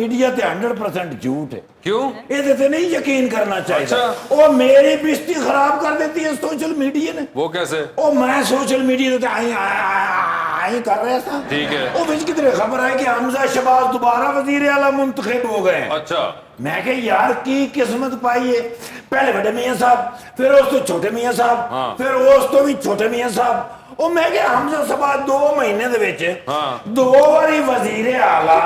Media ते 100% झूठ है। क्यों? ਇਹਦੇ ਤੇ नहीं यकीन करना चाहिए। अच्छा। ਉਹ ਮੇਰੀ ਬਿਸਤੀ खराब कर देती है सोशल मीडिया ने। वो कैसे? ਉਹ मैं सोशल मीडिया ਤੇ आई कर रहा था। ठीक है। ਉਹ ਵਿੱਚ किधरे खबर है कि हमजा शहबाज दोबारा वजीर आला मुंतखब हो गए। अच्छा। मैं कहा यार की किस्मत पाई है। पहले बड़े मियां साहब, फिर उस तो छोटे मियां साहब, हाँ। फिर उस तो भी छोटे मियां साहब। ਉਹ ਮੈਂ ਕਿਹਾ ਹਮਜ਼ਾ ਸ਼ਹਬਾਜ਼ 2 ਮਹੀਨੇ ਦੇ ਵਿੱਚ 2 ਵਾਰੀ ਵਜ਼ੀਰ ਆਲਾ,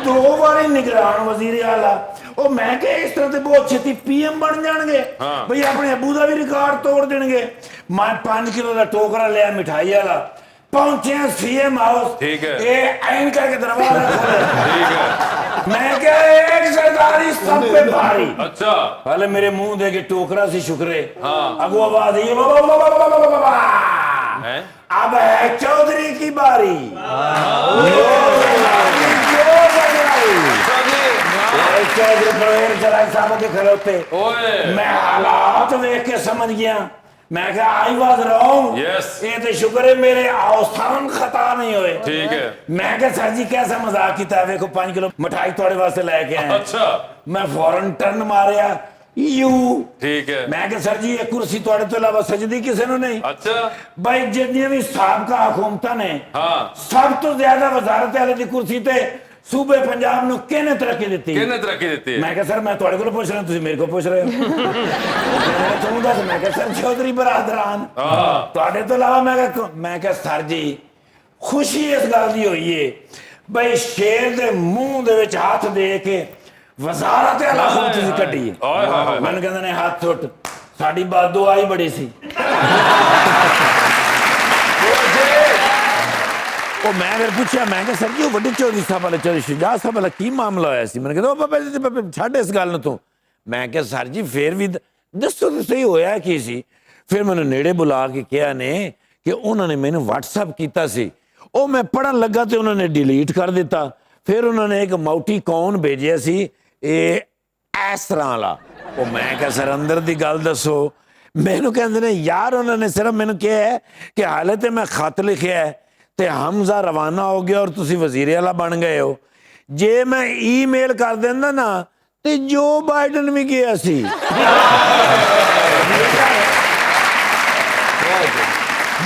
2 ਵਾਰੀ ਨਿਗਰਾਨ ਵਜ਼ੀਰ ਆਲਾ। ਉਹ ਮੈਂ ਕਿਹਾ ਇਸ ਤਰ੍ਹਾਂ ਤੇ ਬਹੁਤ ਛੇਤੀ ਪੀਐਮ ਬਣ ਜਾਣਗੇ ਬਈ, ਆਪਣੇ ਅੱਬੂ ਦਾ ਵੀ ਰਿਕਾਰਡ ਤੋੜ ਦੇਣਗੇ। ਮੈਂ 5 ਕਿਲੋ ਦਾ ਟੋਕਰਾ ਲਿਆ ਮਿਠਾਈ ਵਾਲਾ, ਪਹੁੰਚਿਆ ਸੀਐਮ ਹਾਊਸ। ठीक है। ਇਹ ਐਨ ਕਰਕੇ ਦਰਵਾਜ਼ਾ ਖੋਲੇ। ठीक है। मैं क्या एक सरदारी सब पे भारी। अच्छा। पहले मेरे मुंह दे के टोकरा से शुक्रे। हाँ। अगो आवाज ये अब है चौधरी की बारी। चौधरी परवेज जरा साहब के खड़ोते। मैं हालात देख के समझ गया। मैं क्या आई वाज रॉन्ग। यस। ये तो शुक्र है मेरे औस्थान खता नहीं हुए। ठीक है। मैं क्या सर जी कैसा मजाक किया, देखो 5 किलो मिठाई थोड़े वास्ते लेके आए। अच्छा। मैं फौरन टर्न मारिया यू। ठीक है। मैं क्या सर जी ये कुर्सी थोड़े तो इलावा सजदी किसी ने नहीं। अच्छा। भाई जितनी भी साबका हुकूमतां ने हाँ। सब तो ज्यादा वजारत वाले की कुर्सी ते सूबे पंजाब ਨੂੰ ਕਿਹਨੇ ਤਰੱਕੀ ਦਿੱਤੀ? किसने तरक्की देती है? मैं क्या सर मैं ਤੁਹਾਡੇ ਕੋਲ ਪੁੱਛ ਰਿਹਾ, ਤੁਸੀਂ ਮੇਰੇ ਕੋਲ ਪੁੱਛ ਰਹੇ ਹੋ। ਤੁਹਾਨੂੰ ਦੱਸ। ਮੈਂ ਕਿਹਾ ਸਰ ਚੌਧਰੀ ਬਰਾਦਰਾਨ ਤੁਹਾਡੇ ਤੋਂ ਇਲਾਵਾ ਮੈਂ ਕਿਹਾ ਸਰ ਜੀ ਖੁਸ਼ੀ ਇਸ ਗੱਲ ਦੀ ਹੋਈ ਏ ਬਈ ਸ਼ੇਰ ਦੇ ਮੂੰਹ ਦੇ ਵਿੱਚ ਹੱਥ ਦੇ ਕੇ ਵਜ਼ਾਰਤ ਆਲਾ ਖੁਦ ਤੁਸੀਂ ਕੱਢੀ ਏ। ਮੈਨੂੰ ਕਹਿੰਦੇ ਨੇ ਹੱਥ ਉੱਟ, ਸਾਡੀ ਬਾਦੋ ਆਈ ਬੜੀ ਸੀ। ਉਹ ਮੈਂ ਫਿਰ ਪੁੱਛਿਆ, ਮੈਂ ਕਿਹਾ ਸਰ ਜੀ ਉਹ ਵੱਡੇ ਚੌਧਰੀ ਸਾਹਿਬ ਵਾਲੇ ਚੌਧਰੀ ਸ਼ੁਜਾ ਸਾਹਿਬ ਵਾਲਾ ਕੀ ਮਾਮਲਾ ਹੋਇਆ ਸੀ? ਮੈਨੂੰ ਕਹਿੰਦਾ ਉਹ ਬਾਬਾ ਛੱਡ ਇਸ ਗੱਲ ਨੂੰ ਤੂੰ। ਮੈਂ ਕਿਹਾ ਸਰ ਜੀ ਫੇਰ ਵੀ ਦੱਸੋ ਤਾਂ ਸਹੀ ਹੋਇਆ ਕੀ ਸੀ? ਫਿਰ ਮੈਨੂੰ ਨੇੜੇ ਬੁਲਾ ਕੇ ਕਿਹਾ ਨੇ ਕਿ ਉਹਨਾਂ ਨੇ ਮੈਨੂੰ WhatsApp ਕੀਤਾ ਸੀ, ਉਹ ਮੈਂ ਪੜਨ ਲੱਗਾ ਤੇ ਉਹਨਾਂ ਨੇ ਡਿਲੀਟ ਕਰ ਦਿੱਤਾ। ਫਿਰ ਉਹਨਾਂ ਨੇ ਇੱਕ ਮੌਟੀ ਕੌਣ ਭੇਜਿਆ ਸੀ ਇਹ ਇਸ ਤਰ੍ਹਾਂ ਵਾਲਾ। ਉਹ ਮੈਂ ਕਿਹਾ ਸਰ ਅੰਦਰ ਦੀ ਗੱਲ ਦੱਸੋ। ਮੈਨੂੰ ਕਹਿੰਦੇ ਨੇ ਯਾਰ ਉਹਨਾਂ ਨੇ ਸਿਰਫ ਮੈਨੂੰ ਕਿਹਾ ਹੈ ਕਿ ਹਾਲੇ ਤੇ ਮੈਂ ਖਤ ਲਿਖਿਆ ਹੈ ਤੇ ਹਮਜ਼ਾ ਰਵਾਨਾ ਹੋ ਗਿਆ ਔਰ ਤੁਸੀਂ ਵਜ਼ੀਰ ਆਲਾ ਬਣ ਗਏ ਹੋ। ਜੇ ਮੈਂ ਈਮੇਲ ਕਰ ਦਿੰਦਾ ਨਾ ਤੇ ਜੋ ਬਾਈਡਨ ਵੀ ਗਿਆ ਸੀ।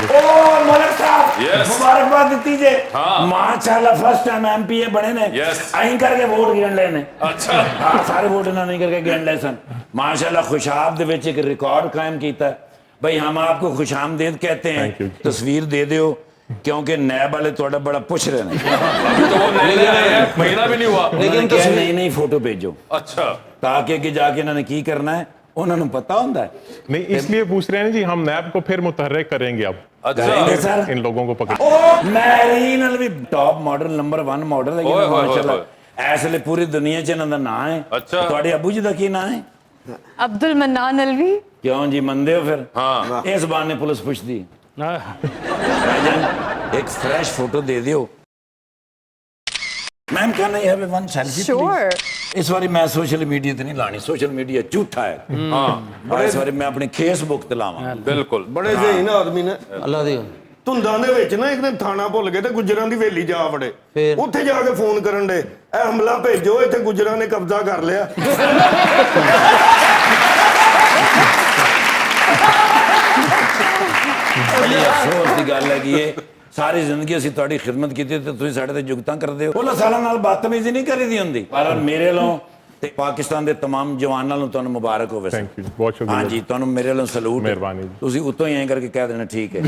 ओ मलिक साहब मुबारकबाद दी जे। माशाल्लाह फर्स्ट टाइम एमपीए बने ने। आई करके वोट गिन लेने। अच्छा। हाँ सारे वोट इन्होंने करके गिन ले सन। माशाल्लाह खुशाब दे विच एक रिकॉर्ड कायम कीता भाई। हम आपको खुशामदीद कहते हैं। तस्वीर दे दियो क्योंकि नैब वाले थोड़ा बड़ा पूछ रहे हैं। महीना भी नहीं हुआ लेकिन नई नई फोटो भेजो। अच्छा। ताकि कि जाके इन्होंने की करना है उन्होंने पता होता है। नहीं इसलिए पूछ रहे हैं जी, हम नैब को फिर मुतहर्रिक करेंगे अब। अच्छा सर इन लोगों को पकड़। मैरीन भी टॉप मॉडल नंबर 1 मॉडल है माशाल्लाह। ऐसे पूरी दुनिया च इन्हों का नाम है। अच्छा। ਤੁਹਾਡੇ अबू जी का की नाम है? अब्दुल मन्नान अलवी। क्यों जी मनदे हो फिर? हाँ। इस बहाने पुलिस पूछती एक फ्रेश फोटो दे दियो। मैम क्या नहीं है वन सेल्फी Sure. इस बारी मैं सोशल मीडिया ते नहीं लानी, सोशल मीडिया झूठा है। हाँ इस बारी मैं अपनी फेसबुक ते लावां। बिल्कुल। बड़े ज़हीन आदमी ने ਅੱਲਾ ਦੀ ਧੁੰਦਾਂ ਦੇ ਵਿੱਚ ਨਾ ਇੱਕ ਦਿਨ ਥਾਣਾ ਭੁੱਲ ਗਏ ਤੇ ਗੁੱਜਰਾਂ ਦੀ ਹਵੇਲੀ ਜਾ ਵੜੇ। ਉੱਥੇ ਜਾ ਕੇ ਫੋਨ ਕਰਨ ਦੇ ਇਹ ਹਮਲਾ ਭੇਜੋ, ਇੱਥੇ ਗੁੱਜਰਾਂ ਨੇ ਕਬਜ਼ਾ ਕਰ ਲਿਆ। बड़ी अफसोस की गल है सारी जिंदगी ਅਸੀਂ ਤੁਹਾਡੀ ਖਿਦਮਤ ਕੀਤੀ ਤੇ ਤੁਸੀਂ ਸਾਡੇ ਤੇ ਜੁਗਤਾਂ ਕਰਦੇ ਹੋ। ਉਹਨਾਂ ਸਾਲਾਂ ਨਾਲ ਬਦਤਮੀਜ਼ੀ ਨਹੀਂ ਕਰੀਦੀ ਹੁੰਦੀ। ਪਰ ਮੇਰੇ ਵੱਲੋਂ ਤੇ ਪਾਕਿਸਤਾਨ ਦੇ तमाम ਜਵਾਨਾਂ ਨੂੰ ਤੁਹਾਨੂੰ ਮੁਬਾਰਕ ਹੋਵੇ। ਥੈਂਕ ਯੂ ਬਹੁਤ ਸ਼ੁਕਰੀਆ। ਹਾਂਜੀ ਤੁਹਾਨੂੰ ਮੇਰੇ ਵੱਲੋਂ ਸਲੂਟ। ਮਿਹਰਬਾਨੀ। ਤੁਸੀਂ ਉਤੋਂ ਹੀ ਐਂ ਕਰਕੇ ਕਹਿ ਦੇਣਾ ਠੀਕ ਹੈ।